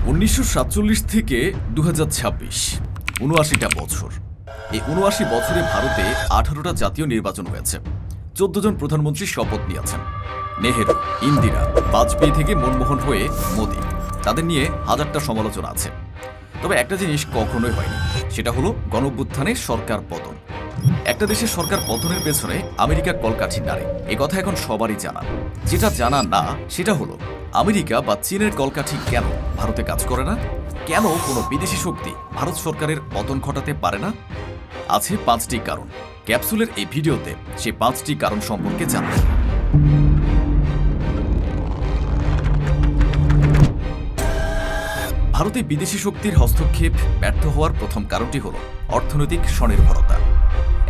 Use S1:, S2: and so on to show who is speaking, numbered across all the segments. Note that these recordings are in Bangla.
S1: 1947 থেকে 2026 ৭৯টা বছর। এই ৭৯ বছরে ভারতে 18টা জাতীয় নির্বাচন হয়েছে। 14 জন প্রধানমন্ত্রী শপথ নিয়েছেন। নেহেরু, ইন্দিরা, বাজপেয়ী থেকে মনমোহন হয়ে মোদি, তাদের নিয়ে হাজারটা সমালোচনা আছে। তবে একটা জিনিস কখনোই হয়নি, সেটা হলো গণঅভ্যুত্থানে সরকার পতন। একটা দেশের সরকার পতনের পেছনে আমেরিকা কলকাঠি নাড়ে, এ কথা এখন সবারই জানা। যেটা জানা না সেটা হলো আমেরিকা বা চীনের কলকাঠি কেন ভারতে কাজ করে না, কেন কোনো বিদেশি শক্তি ভারত সরকারের পতন ঘটাতে পারে না। আছে 5টি কারণ। ক্যাপসুলের এই ভিডিওতে সেই 5টি কারণ সম্পর্কে জানব। ভারতে বিদেশি শক্তির হস্তক্ষেপ ব্যর্থ হওয়ার প্রথম কারণটি হল অর্থনৈতিক স্বনির্ভরতা।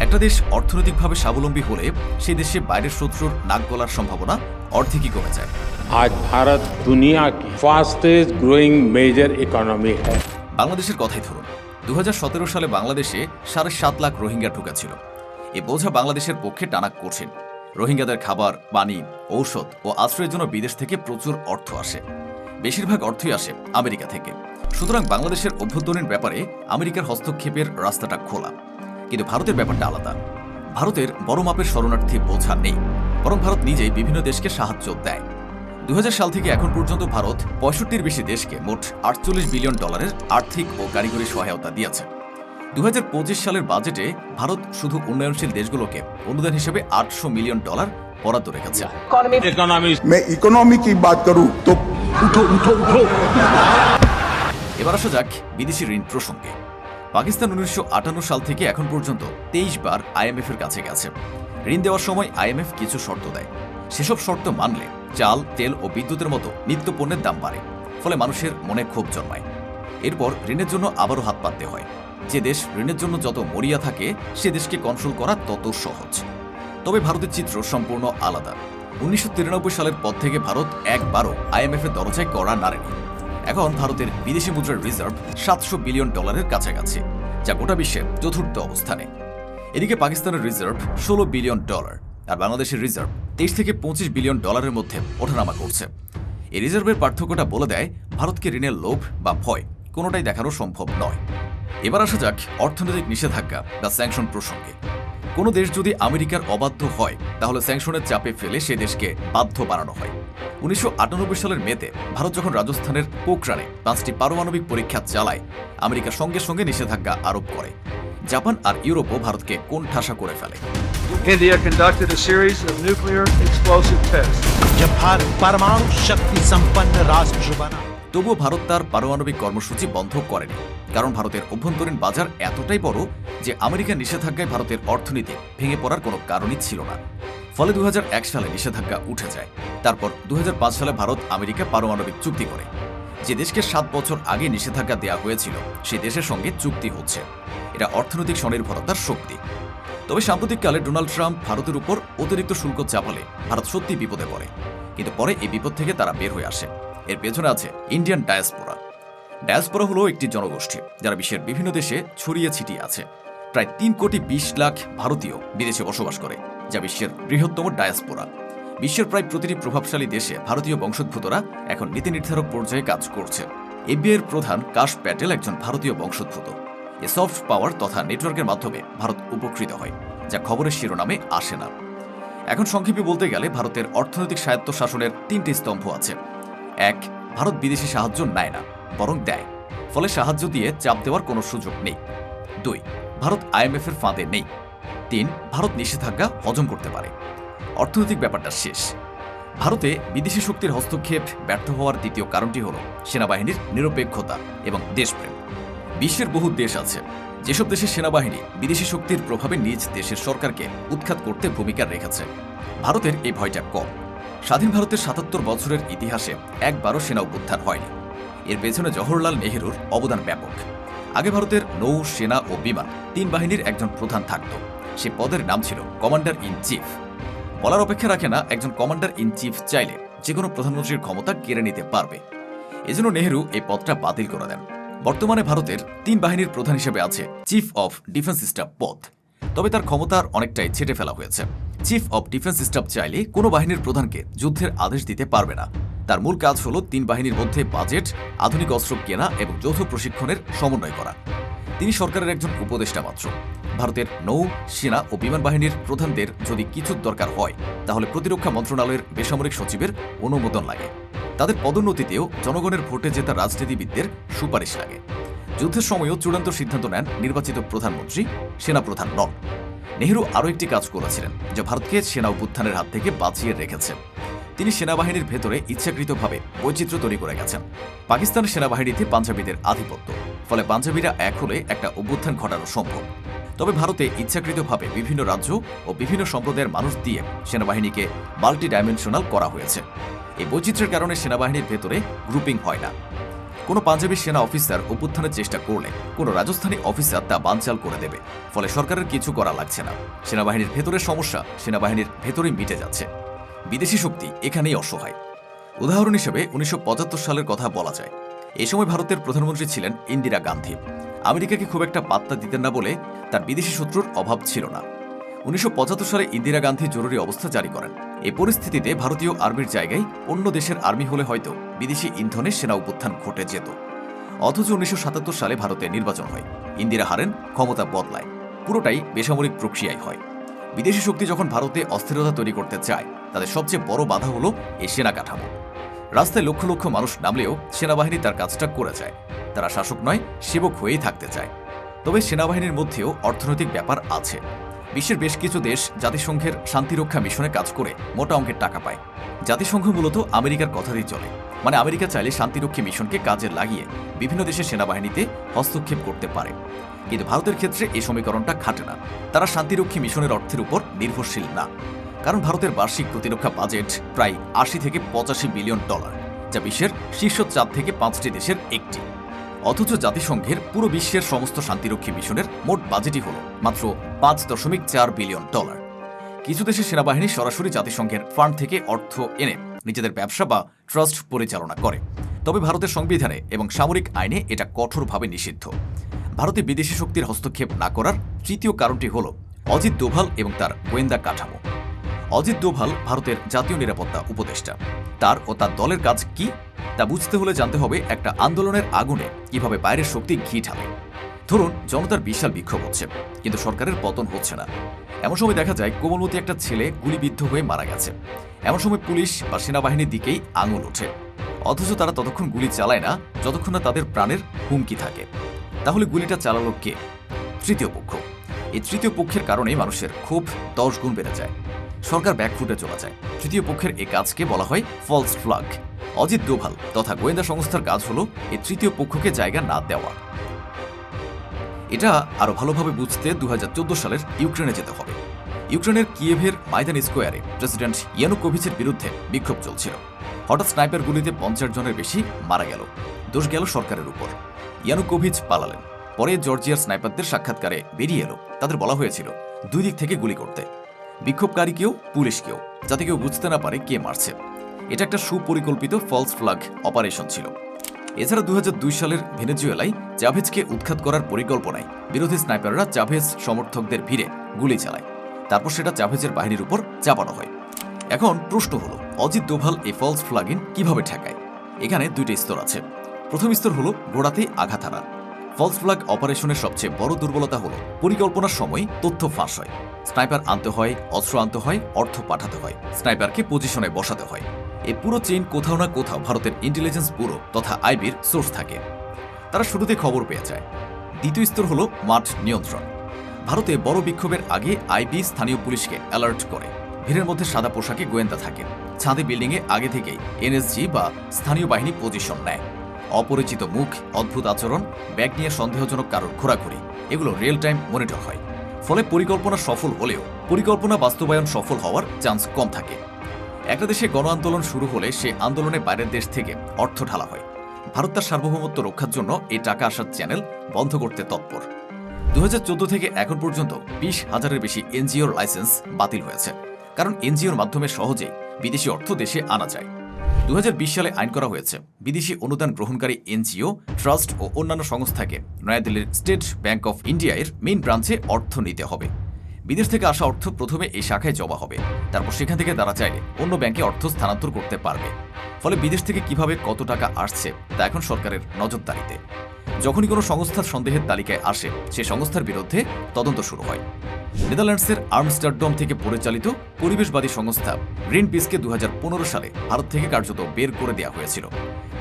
S1: একটা দেশ অর্থনৈতিকভাবে স্বাবলম্বী হলে সেই দেশে বাইরের শত্রুর নাক গলার সম্ভাবনা অর্ধেকই কমে যায়।
S2: আজ ভারত দুনিয়া কি ফাস্টেস্ট গ্রোয়িং মেজর ইকোনমি है।
S1: বাংলাদেশের কথাই ধরুন, 2017 সালে বাংলাদেশে 7.5 লাখ রোহিঙ্গা ঢুকেছিল। এ বোঝা বাংলাদেশের পক্ষে টানা কঠিন। রোহিঙ্গাদের খাবার, পানি, ঔষধ ও আশ্রয়ের জন্য বিদেশ থেকে প্রচুর অর্থ আসে। বেশিরভাগ অর্থই আসে আমেরিকা থেকে। সুতরাং বাংলাদেশের অভ্যন্তরীণ ব্যাপারে আমেরিকার হস্তক্ষেপের রাস্তাটা খোলা। কিন্তু ভারতের ব্যাপারটা আলাদা। ভারতের বড় মাপের শরণার্থী বোঝা নেই, বরং ভারত নিজেই বিভিন্ন দেশকে সাহায্য দেয়। 2000 সাল থেকে এখন পর্যন্ত ভারত 65-র বেশি দেশকে মোট $48 বিলিয়ন আর্থিক ও কারিগরি সহায়তা দিয়েছে। 2025 সালের বাজেটে ভারত শুধু উন্নয়নশীল দেশগুলোকে অনুদান হিসেবে $800 মিলিয়ন বরাদ্দ রেখেছে।
S3: मैं इकोनॉमी की बात करूं तो
S1: এবার আসা যাক বিদেশি ঋণ প্রসঙ্গে। পাকিস্তান 1958 সাল থেকে এখন পর্যন্ত 23 বার IMF এর কাছে গেছে। ঋণ দেওয়ার সময় IMF কিছু শর্ত দেয়। সেসব শর্ত মানলে চাল, তেল ও বিদ্যুতের মতো নিত্য পণ্যের দাম বাড়ে, ফলে মানুষের মনে ক্ষোভ জন্মায়। এরপর ঋণের জন্য আবারও হাত পাততে হয়। যে দেশ ঋণের জন্য যত মরিয়া থাকে সে দেশকে কন্ট্রোল করা তত সহজ। তবে ভারতের চিত্র সম্পূর্ণ আলাদা। 1993 সালের পর থেকে ভারত একবারও IMF এর দরজায় কড়া নাড়েনি। এখন ভারতের বিদেশি মুদ্রার রিজার্ভ $700 বিলিয়ন কাছাকাছি, যা গোটা বিশ্বের চতুর্থ অবস্থানে। এদিকে পাকিস্তানের রিজার্ভ $16 বিলিয়ন, আর বাংলাদেশের রিজার্ভ 23 থেকে 25 বিলিয়ন ডলারের মধ্যে ওঠানামা করছে। এই রিজার্ভের পার্থক্যটা বলে দেয় ভারতকে ঋণের লোভ বা ভয় কোনোটাই দেখানো সম্ভব নয়। এবার আসা যাক অর্থনৈতিক নিষেধাজ্ঞা বা স্যাংশন প্রসঙ্গে। কোনো দেশ যদি আমেরিকার অবাধ্য হয় তাহলে স্যাংশনের চাপে ফেলে সে দেশকে বাধ্য বানানো হয়। 1998 সালের মেতে ভারত যখন রাজস্থানের পোখরানে 5টি পারমাণবিক পরীক্ষা চালায়, আমেরিকা সঙ্গে সঙ্গে নিষেধাজ্ঞা আরোপ করে। জাপান আর ইউরোপও ভারতকে কোণঠাসা করে ফেলে।
S4: India conducted a series of nuclear explosive tests.
S5: जब भारत परमाणु शक्ति संपन्न राष्ट्र बना।
S1: তবুও ভারত তার পারমাণবিক কর্মসূচি বন্ধ করেনি, কারণ ভারতের অভ্যন্তরীণ বাজার এতটাই বড় যে আমেরিকার নিষেধাজ্ঞায় ভারতের অর্থনীতি ভেঙে পড়ার কোনো কারণই ছিল না। ফলে 2001 সালে নিষেধাজ্ঞা উঠে যায়। তারপর 2005 সালে ভারত আমেরিকা পারমাণবিক চুক্তি করে। যে দেশকে 7 বছর আগে নিষেধাজ্ঞা দেওয়া হয়েছিল সেই দেশের সঙ্গে চুক্তি হচ্ছে। এটা অর্থনৈতিক স্বনির্ভরতার শক্তি। তবে সাম্প্রতিককালে ডোনাল্ড ট্রাম্প ভারতের উপর অতিরিক্ত শুল্ক চাপালে ভারত সত্যি বিপদে পড়ে। কিন্তু পরে এই বিপদ থেকে তারা বের হয়ে আসে। এর পেছনে আছে ইন্ডিয়ান ডায়াসপোরা। ডায়াসপোরা হলো একটি জনগোষ্ঠী যারা বিশ্বের বিভিন্ন দেশে ছড়িয়ে ছিটিয়ে আছে। প্রায় 3.20 কোটি ভারতীয় বিদেশে বসবাস করে, যা বিশ্বের বৃহত্তম ডায়াসপোরা। বিশ্বের প্রায় প্রতিটি প্রভাবশালী দেশে ভারতীয় বংশোদ্ভূতরা এখন নীতি নির্ধারক পর্যায়ে কাজ করছে। FBI এর প্রধান কাশ প্যাটেল একজন ভারতীয় বংশোদ্ভূত। এই সফট পাওয়ার তথা নেটওয়ার্কের মাধ্যমে ভারত উপকৃত হয়, যা খবরের শিরোনামে আসে না। এখন সংক্ষেপে বলতে গেলে ভারতের অর্থনৈতিক স্বায়ত্তশাসনের 3টি স্তম্ভ আছে। 1. ভারত বিদেশি সাহায্য নেয় না, বরং দেয়, ফলে সাহায্য দিয়ে চাপ দেওয়ার কোনো সুযোগ নেই। 2. ভারত IMF এর ফাঁদে নেই। 3. ভারত নিষেধাজ্ঞা হজম করতে পারে। অর্থনৈতিক ব্যাপারটা শেষ। ভারতে বিদেশি শক্তির হস্তক্ষেপ ব্যর্থ হওয়ার দ্বিতীয় কারণটি হল সেনাবাহিনীর নিরপেক্ষতা এবং দেশপ্রেম। বিশ্বের বহু দেশ আছে যেসব দেশের সেনাবাহিনী বিদেশি শক্তির প্রভাবে নিজ দেশের সরকারকে উৎখাত করতে ভূমিকা রেখেছে। ভারতের এই ভয়টা কম। স্বাধীন ভারতের 77 বছরের ইতিহাসে একবারও সেনা অভ্যুত্থান হয়নি। এর পেছনে জওহরলাল নেহেরুর অবদান ব্যাপক। আগে ভারতের নৌ, সেনা ও বিমান 3 বাহিনীর একজন প্রধান থাকত। সে পদের নাম ছিল কমান্ডার ইন চিফ। বলার অপেক্ষা রাখে না, একজন কমান্ডার ইন চিফ চাইলে যে কোনো প্রধানমন্ত্রীর ক্ষমতা কেড়ে নিতে পারবে। এজন্য নেহেরু এই পদটা বাতিল করে দেন। বর্তমানে ভারতের 3 বাহিনীর প্রধান হিসেবে আছে চিফ অফ ডিফেন্স স্টাফ পদ। তবে তার ক্ষমতার অনেকটাই ছেটে ফেলা হয়েছে। চিফ অব ডিফেন্স স্টাফ চাইলে কোনো বাহিনীর প্রধানকে যুদ্ধের আদেশ দিতে পারবে না। তার মূল কাজ হল 3 বাহিনীর মধ্যে বাজেট, আধুনিক অস্ত্র কেনা এবং যৌথ প্রশিক্ষণের সমন্বয় করা। তিনি সরকারের একজন উপদেষ্টা মাত্র। ভারতের নৌ, সেনা ও বিমান বাহিনীর প্রধানদের যদি কিছু দরকার হয় তাহলে প্রতিরক্ষা মন্ত্রণালয়ের বেসামরিক সচিবের অনুমোদন লাগে। তাদের পদোন্নতিতেও জনগণের ভোটে জেতা রাজনীতিবিদদের সুপারিশ লাগে। যুদ্ধের সময়ও চূড়ান্ত সিদ্ধান্ত নেন নির্বাচিত প্রধানমন্ত্রী, সেনাপ্রধান নন। নেহরু আরও একটি কাজ করেছিলেন যা ভারতকে সেনা অভ্যুত্থানের হাত থেকে বাঁচিয়ে রেখেছে। তিনি সেনাবাহিনীর ভেতরে ইচ্ছাকৃতভাবে বৈচিত্র্য তৈরি করে গেছেন। পাকিস্তান সেনাবাহিনীতে পাঞ্জাবিদের আধিপত্য, ফলে পাঞ্জাবিরা এক হলে একটা অভ্যুত্থান ঘটানো সম্ভব। তবে ভারতে ইচ্ছাকৃতভাবে বিভিন্ন রাজ্য ও বিভিন্ন সম্প্রদায়ের মানুষ দিয়ে সেনাবাহিনীকে মাল্টি ডাইমেনশনাল করা হয়েছে। এই বৈচিত্র্যের কারণে সেনাবাহিনীর ভেতরে গ্রুপিং হয় না। কোনো পাঞ্জাবি সেনা অফিসার অভ্যুত্থানের চেষ্টা করলে কোনো রাজস্থানী অফিসার তা বানচাল করে দেবে, ফলে সরকারের কিছু করা লাগছে না। সেনাবাহিনীর ভেতরের সমস্যা সেনাবাহিনীর ভেতরেই মিটে যাচ্ছে। বিদেশি শক্তি এখানেই অসহায়। উদাহরণ হিসেবে 1975 সালের কথা বলা যায়। এই সময় ভারতের প্রধানমন্ত্রী ছিলেন ইন্দিরা গান্ধী। আমেরিকাকে খুব একটা পাত্তা দিতেন না বলে তার বিদেশি শত্রুর অভাব ছিল না। 1975 সালে ইন্দিরা গান্ধী জরুরি অবস্থা জারি করেন। এই পরিস্থিতিতে ভারতীয় আর্মির জায়গায় অন্য দেশের আর্মি হলে হয়তো বিদেশি ইন্ধনে সেনা অভ্যুত্থান ঘটে যেত। অথচ 1977 সালে ভারতে নির্বাচন হয়, ইন্দিরা হারেন, ক্ষমতা বদলায়। পুরোটাই বেসামরিক প্রক্রিয়ায় হয়। বিদেশি শক্তি যখন ভারতে অস্থিরতা তৈরি করতে চায়, তাদের সবচেয়ে বড় বাধা হলো এই সেনা কাঠামো। রাস্তায় লক্ষ লক্ষ মানুষ নামলেও সেনাবাহিনী তার কাজটা করে যায়। তারা শাসক নয়, সেবক হয়েই থাকতে চায়। তবে সেনাবাহিনীর মধ্যেও অর্থনৈতিক ব্যাপার আছে। বিশ্বের বেশ কিছু দেশ জাতিসংঘের শান্তিরক্ষা মিশনে কাজ করে মোটা অঙ্কের টাকা পায়। জাতিসংঘ মূলত আমেরিকার কথাতেই চলে, মানে আমেরিকা চাইলে শান্তিরক্ষী মিশনকে কাজে লাগিয়ে বিভিন্ন দেশের সেনাবাহিনীতে হস্তক্ষেপ করতে পারে। কিন্তু ভারতের ক্ষেত্রে এই সমীকরণটা খাটে না। তারা শান্তিরক্ষী মিশনের অর্থের উপর নির্ভরশীল না, কারণ ভারতের বার্ষিক প্রতিরক্ষা বাজেট প্রায় 80 থেকে 85 বিলিয়ন ডলার, যা বিশ্বের শীর্ষ 4 থেকে 5টি দেশের একটি। অথচ জাতিসংঘের পুরো বিশ্বের সমস্ত শান্তিরক্ষী মিশনের মোট বাজেটই হল মাত্র 5.4 বিলিয়ন ডলার। কিছু দেশের সেনাবাহিনী সরাসরি জাতিসংঘের ফান্ড থেকে অর্থ এনে নিজেদের ব্যবসা বা ট্রাস্ট পরিচালনা করে। তবে ভারতের সংবিধানে এবং সামরিক আইনে এটা কঠোরভাবে নিষিদ্ধ। ভারতে বিদেশি শক্তির হস্তক্ষেপ না করার তৃতীয় কারণটি হল অজিত দোভাল এবং তার গোয়েন্দা কাঠামো। অজিত দোভাল ভারতের জাতীয় নিরাপত্তা উপদেষ্টা। তার ও তার দলের কাজ কি তা বুঝতে হলে জানতে হবে একটা আন্দোলনের আগুনে কিভাবে বাইরের শক্তি ঘি ঢালে। ধরুন জনতার বিশাল বিক্ষোভ হচ্ছে, কিন্তু সরকারের পতন হচ্ছে না। এমন সময় দেখা যায় কোমলমতি একটা ছেলে গুলিবিদ্ধ হয়ে মারা গেছে। এমন সময় পুলিশ বা সেনাবাহিনীর দিকেই আঙুল ওঠে, অথচ তারা ততক্ষণ গুলি চালায় না যতক্ষণ না তাদের প্রাণের হুমকি থাকে। তাহলে গুলিটা চালালো কে? তৃতীয় পক্ষ। এই তৃতীয় পক্ষের কারণেই মানুষের ক্ষোভ 10 গুণ বেড়ে যায়, সরকার ব্যাকফুটে চলে যায়। তৃতীয় পক্ষের এই কাজকে বলা হয় ফলস ফ্ল্যাগ। অজিত দোভাল তথা গোয়েন্দা সংস্থার কাজ হলো এই তৃতীয় পক্ষকে জায়গা না দেওয়া। এটা আরো ভালোভাবে বুঝতে 2014 সালের ইউক্রেনে যেতে হবে। ইউক্রেনের কিয়েভের মাইদান স্কোয়ারে প্রেসিডেন্ট ইয়ানুকোভিচের বিরুদ্ধে বিক্ষোভ চলছিল। হঠাৎ স্নাইপার গুলিতে 50 জনের বেশি মারা গেল। দোষ গেল সরকারের উপর। ইয়ানুকোভিচ পালালেন। পরে জর্জিয়ার স্নাইপারদের সাক্ষাৎকারে বেরিয়ে এলো তাদের বলা হয়েছিল 2 দিক থেকে গুলি করতে, বিক্ষোভকারীকেও পুলিশকেও, যাতে কেউ বুঝতে না পারে কে মারছে। এটা একটা সুপরিকল্পিত ফলস ফ্ল্যাগ অপারেশন ছিল। এছাড়া 2002 সালের ভেনেজুয়েলায় চাভেজকে উৎখাত করার পরিকল্পনায় বিরোধী স্নাইপাররা চাভেজ সমর্থকদের ভিড়ে গুলি চালায়। তারপর সেটা চাভেজের বাহিনীর উপর চাপানো হয়। এখন প্রশ্ন হলো অজিত দোভাল এই ফলস ফ্ল্যাগিং কিভাবে ঠেকায়? এখানে 2টি স্তর আছে। প্রথম স্তর হলো গোড়াতেই আঘাত হানা। ফলস ফ্ল্যাগ অপারেশনের সবচেয়ে বড় দুর্বলতা হলো পরিকল্পনার সময় তথ্য ফাঁস হয়। স্নাইপার আনতে হয়, অস্ত্র আনতে হয়, অর্থ পাঠাতে হয়, স্নাইপারকে পজিশনে বসাতে হয়। এই পুরো চেইন কোথাও না কোথাও ভারতের ইন্টেলিজেন্স ব্যুরো তথা আইবির সোর্স থাকে। তারা শুরুতে খবর পেয়ে যায়। দ্বিতীয় স্তর হলো মাঠ নিয়ন্ত্রণ। ভারতে বড় বিক্ষোভের আগে আইবি স্থানীয় পুলিশকে অ্যালার্ট করে। ভিড়ের মধ্যে সাদা পোশাকে গোয়েন্দা থাকে। ছাদে বিল্ডিংয়ে আগে থেকেই এনএসজি বা স্থানীয় বাহিনী পজিশন নেয়। অপরিচিত মুখ, অদ্ভুত আচরণ, ব্যাগ নিয়ে সন্দেহজনক কারোর ঘোরাঘুরি, এগুলো রিয়েল টাইম মনিটর হয়। ফলে পরিকল্পনা সফল হলেও পরিকল্পনা বাস্তবায়ন সফল হওয়ার চান্স কম থাকে। একটা দেশে গণ আন্দোলন শুরু হলে সে আন্দোলনে বাইরের দেশ থেকে অর্থ ঢালা হয়। ভারত তার সার্বভৌমত্ব রক্ষার জন্য এই টাকা আসার চ্যানেল বন্ধ করতে তৎপর। 2014 থেকে এখন পর্যন্ত 20,000-এর বেশি এনজিওর লাইসেন্স বাতিল হয়েছে, কারণ এনজিওর মাধ্যমে সহজেই বিদেশি অর্থ দেশে আনা যায়। 2020 সালে আইন করা হয়েছে বিদেশি অনুদান গ্রহণকারী এনজিও, ট্রাস্ট ও অন্যান্য সংস্থাকে নয়াদিল্লির স্টেট ব্যাংক অফ ইন্ডিয়া এর মেইন ব্রাঞ্চে অর্থ নিতে হবে। বিদেশ থেকে আসা অর্থ প্রথমে এই শাখায় জমা হবে, তারপর সেখান থেকে তারা চাইলে অন্য ব্যাংকে অর্থ স্থানান্তর করতে পারবে। ফলে বিদেশ থেকে কিভাবে কত টাকা আসছে তা এখন সরকারের নজরদারিতে। যখনই কোনো সংস্থা সন্দেহের তালিকায় আসে, সে সংস্থার বিরুদ্ধে তদন্ত শুরু হয়। নেদারল্যান্ডসের আমস্টারডম থেকে পরিচালিত পরিবেশবাদী সংস্থা গ্রিন পিসকে 2015 সালে ভারত থেকে কার্যত বের করে দেওয়া হয়েছিল,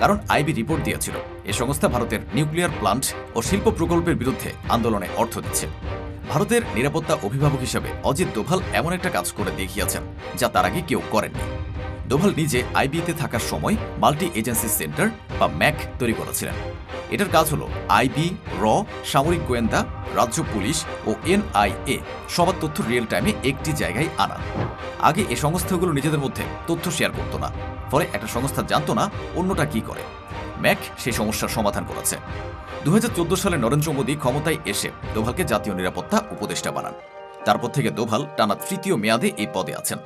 S1: কারণ আইবি রিপোর্ট দিয়েছিল এই সংস্থা ভারতের নিউক্লিয়ার প্লান্ট ও শিল্প প্রকল্পের বিরুদ্ধে আন্দোলনে অর্থ দিচ্ছে। ভারতের নিরাপত্তা অভিভাবক হিসেবে অজিত দোভাল এমন একটা কাজ করে দেখিয়েছেন যা তার আগে কেউ করেননি। দোভাল নিজে আইবিতে থাকার সময় মাল্টি এজেন্সি সেন্টার বা ম্যাক তৈরি করেছিলেন। এটার কাজ হলো আইবি, সামরিক গোয়েন্দা, রাজ্য পুলিশ ও এনআইএ সবার তথ্য রিয়েল টাইমে একটি জায়গায় আনা। আগে এই সংস্থাগুলো নিজেদের মধ্যে তথ্য শেয়ার করতো না, ফলে একটা সংস্থা জানতো না অন্যটা কি করে। ম্যাক সেই সমস্যার সমাধান করেছে। 2014 সালে নরেন্দ্র মোদী ক্ষমতায় এসে দোভালকে জাতীয় নিরাপত্তা উপদেষ্টা বানান। তারপর থেকে দোভাল টানা 3য় মেয়াদে এই পদে আছেন।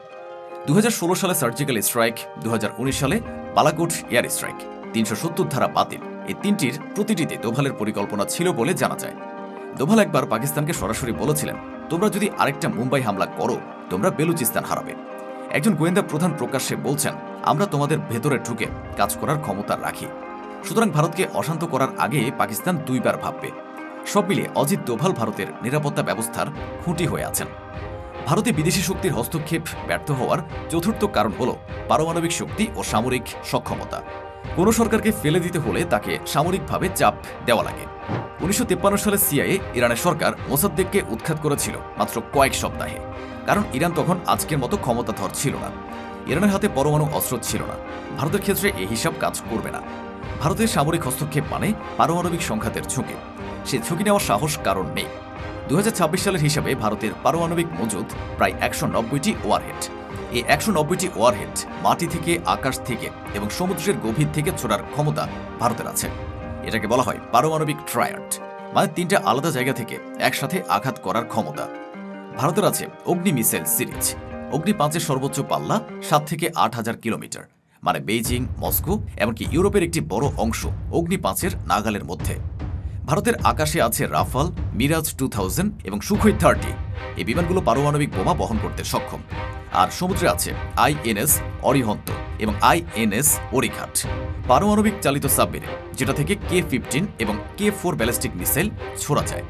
S1: 2016 সালে সার্জিক্যাল স্ট্রাইক, 2019 সালে বালাকোট এয়ার স্ট্রাইক, 370 ধারা বাতিল, এই তিনটির প্রতিটিতে দোভালের পরিকল্পনা ছিল বলে জানা যায়। দোভাল একবার পাকিস্তানকে সরাসরি বলেছিলেন, তোমরা যদি আরেকটা মুম্বাই হামলা করো, তোমরা বেলুচিস্তান হারাবে। একজন গোয়েন্দা প্রধান প্রকাশ্যে বলছেন, আমরা তোমাদের ভেতরে ঢুকে কাজ করার ক্ষমতা রাখি। সুতরাং ভারতকে অশান্ত করার আগে পাকিস্তান দুইবার ভাববে। সব মিলিয়ে অজিত দোভাল ভারতের নিরাপত্তা ব্যবস্থার খুঁটি হয়ে আছেন। ভারতে বিদেশি শক্তির হস্তক্ষেপ ব্যর্থ হওয়ার চতুর্থ কারণ হল পারমাণবিক শক্তি ও সামরিক সক্ষমতা। কোনো সরকারকে ফেলে দিতে হলে তাকে সামরিকভাবে চাপ দেওয়া লাগে। 1953 সালে সিআইএ ইরানের সরকার মোসাদ্দেককে উৎখাত করেছিল মাত্র কয়েক সপ্তাহে, কারণ ইরান তখন আজকের মতো ক্ষমতাধর ছিল না। ইরানের হাতে পরমাণু অস্ত্র ছিল না। ভারতের ক্ষেত্রে এই হিসাব কাজ করবে না। ভারতের সামরিক হস্তক্ষেপ মানে পারমাণবিক সংঘাতের ঝুঁকি। সে ঝুঁকি নেওয়ার সাহস কারণ নেই। 2026 সালের হিসাবে ভারতের পারমাণবিক মজুদ প্রায় 190টি ওয়ারহেড। এই 190টি ওয়ারহেড মাটি থেকে, আকাশ থেকে এবং সমুদ্রের গভীর থেকে ছোড়ার ক্ষমতা ভারতের আছে। এটাকে বলা হয় পারমাণবিক ট্রায়াড, মানে 3টা আলাদা জায়গা থেকে একসাথে আঘাত করার ক্ষমতা। ভারতের আছে অগ্নি মিসাইল সিরিজ। অগ্নি 5-এর সর্বোচ্চ পাল্লা 7 থেকে 8,000 কিলোমিটার, মানে বেইজিং, মস্কো এমনকি ইউরোপের একটি বড় অংশ অগ্নি 5-এর নাগালের মধ্যে। ভারতের আকাশে আছে রাফাল, মিরাজ 2000 এবং সুখোই 30। এই বিমানগুলো পারমাণবিক বোমা বহন করতে সক্ষম। আর সমুদ্রে আছে আইএনএস অরিহন্ত এবং আইএনএস ওরিঘাট, পারমাণবিক চালিত সাবমেরিন, যেটা থেকে K-15 এবং K-4 ব্যালিস্টিক মিসাইল ছোড়া যায়।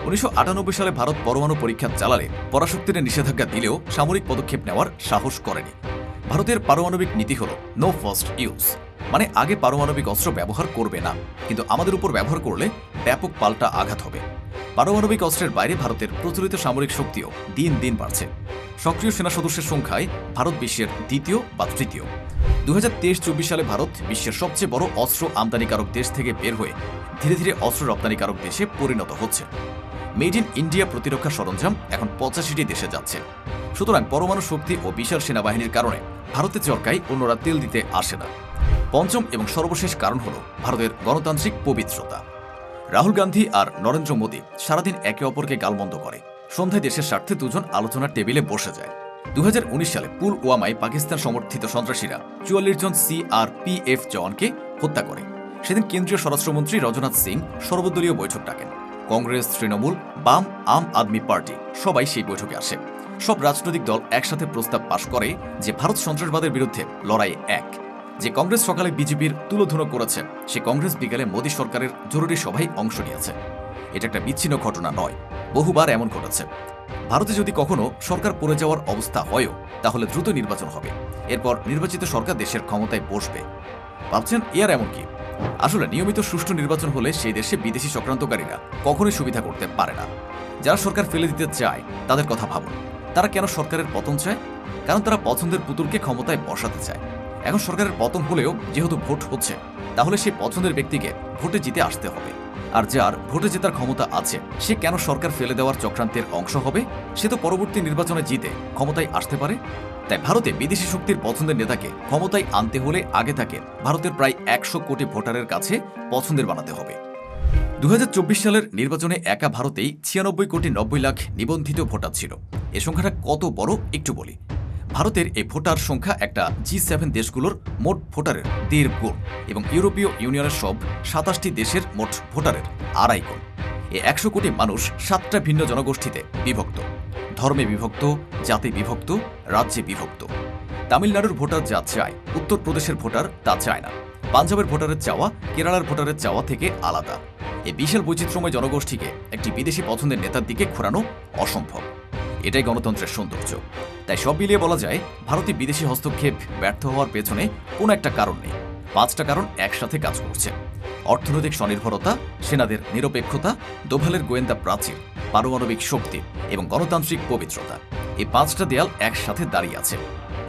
S1: 1998 সালে ভারত পরমাণু পরীক্ষা চালালে পরাশক্তির নিষেধাজ্ঞা দিলেও সামরিক পদক্ষেপ নেওয়ার সাহস করেনি। ভারতের পারমাণবিক নীতি হল নো ফার্স্ট ইউজ, মানে আগে পারমাণবিক অস্ত্র ব্যবহার করবে না, কিন্তু আমাদের উপর ব্যবহার করলে ব্যাপক পাল্টা আঘাত হবে। পারমাণবিক অস্ত্রের বাইরে ভারতের প্রচলিত সামরিক শক্তিও দিন দিন বাড়ছে। সক্রিয় সেনা সদস্যের সংখ্যায় ভারত বিশ্বের দ্বিতীয় বা তৃতীয়। 2023-24 সালে ভারত বিশ্বের সবচেয়ে বড় অস্ত্র আমদানিকারক দেশ থেকে বের হয়ে ধীরে ধীরে অস্ত্র রপ্তানিকারক দেশে পরিণত হচ্ছে। মেড ইন ইন্ডিয়া প্রতিরক্ষা সরঞ্জাম এখন 85টি দেশে যাচ্ছে। সুতরাং পরমাণু শক্তি ও বিশাল সেনাবাহিনীর কারণে ভারতের চরকায় অন্যরা তেল দিতে আসে না। পঞ্চম এবং সর্বশেষ কারণ হল ভারতের গণতান্ত্রিক পবিত্রতা। রাহুল গান্ধী আর নরেন্দ্র মোদী সারাদিন একে অপরকে গালমন্দ করে, সন্ধ্যায় দেশের স্বার্থে দুজন আলোচনার টেবিলে বসে যায়। 2019 সালে পুলওয়ামায় পাকিস্তান সমর্থিত সন্ত্রাসীরা 44 জন CRPF জওয়ানকে হত্যা করে। সেদিন কেন্দ্রীয় স্বরাষ্ট্রমন্ত্রী রাজনাথ সিং সর্বদলীয় বৈঠক ডাকেন। কংগ্রেস, তৃণমূল, বাম, আম আদমি পার্টি সবাই সেই বৈঠকে আসে। সব রাজনৈতিক দল একসাথে প্রস্তাব পাশ করে যে ভারত সন্ত্রাসবাদের বিরুদ্ধে লড়াই এক। যে কংগ্রেস সকালে বিজেপির তুলোধুনো করেছে, সে কংগ্রেস বিকালে মোদী সরকারের জরুরি সভায় অংশ নিয়েছে। এটা একটা বিচ্ছিন্ন ঘটনা নয়, বহুবার এমন ঘটেছে। ভারতে যদি কখনো সরকার পড়ে যাওয়ার অবস্থা হয়ও, তাহলে দ্রুত নির্বাচন হবে। এরপর নির্বাচিত সরকার দেশের ক্ষমতায় বসবে। ভাবছেন এর এমন কি? আসলে নিয়মিত সুষ্ঠু নির্বাচন হলে সেই দেশে বিদেশি চক্রান্তকারীরা কখনোই সুবিধা করতে পারে না। যারা সরকার ফেলে দিতে চায় তাদের কথা ভাবুন। তারা কেন সরকারের পতন চায়? কারণ তারা পছন্দের পুতুলকে ক্ষমতায় বসাতে চায়। এখন সরকারের পতন হলেও যেহেতু ভোট হচ্ছে, তাহলে সেই পছন্দের ব্যক্তিকে ভোটে জিতে আসতে হবে। আর যার ভোটে জেতার ক্ষমতা আছে, সে কেন সরকার ফেলে দেওয়ার চক্রান্তের অংশ হবে? সে তো পরবর্তী নির্বাচনে জিতে ক্ষমতায় আসতে পারে। তাই ভারতে বিদেশি শক্তির পছন্দের নেতাকে ক্ষমতায় আনতে হলে আগে থাকে ভারতের প্রায় 100 কোটি ভোটারের কাছে পছন্দের বানাতে হবে। 2024 সালের নির্বাচনে একা ভারতেই 96 কোটি 90 লাখ নিবন্ধিত ভোটার ছিল। এ সংখ্যাটা কত বড় একটু বলি। ভারতের এই ভোটার সংখ্যা একটা G7 দেশগুলোর মোট ভোটারের 1.5 গুণ এবং ইউরোপীয় ইউনিয়নের সব 27টি দেশের মোট ভোটারের 2.5 গুণ। এই 100 কোটি মানুষ 7টা ভিন্ন জনগোষ্ঠীতে বিভক্ত। ধর্মে বিভক্ত, জাতি বিভক্ত, রাজ্যে বিভক্ত। তামিলনাড়ুর ভোটার যা চায় উত্তরপ্রদেশের ভোটার তা চায় না। পাঞ্জাবের ভোটারের চাওয়া কেরালার ভোটারের চাওয়া থেকে আলাদা। এই বিশাল বৈচিত্র্যময় জনগোষ্ঠীকে একটি বিদেশি পছন্দের নেতার দিকে ঘোরানো অসম্ভব। এটাই গণতন্ত্রের সৌন্দর্য। তাই সব মিলিয়ে বলা যায় ভারতে বিদেশি হস্তক্ষেপ ব্যর্থ হওয়ার পেছনে কোনো একটা কারণ নেই, 5টা কারণ একসাথে কাজ করছে। অর্থনৈতিক স্বনির্ভরতা, সেনাদের নিরপেক্ষতা, দোভালের গোয়েন্দা প্রাচীর, পারমাণবিক শক্তি এবং গণতান্ত্রিক পবিত্রতা। এই 5টা দেয়াল একসাথে দাঁড়িয়ে আছে।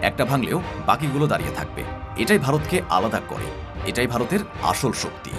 S1: একটা ভাঙলেও বাকিগুলো দাঁড়িয়ে থাকবে। এটাই ভারতকে আলাদা করে, এটাই ভারতের আসল শক্তি।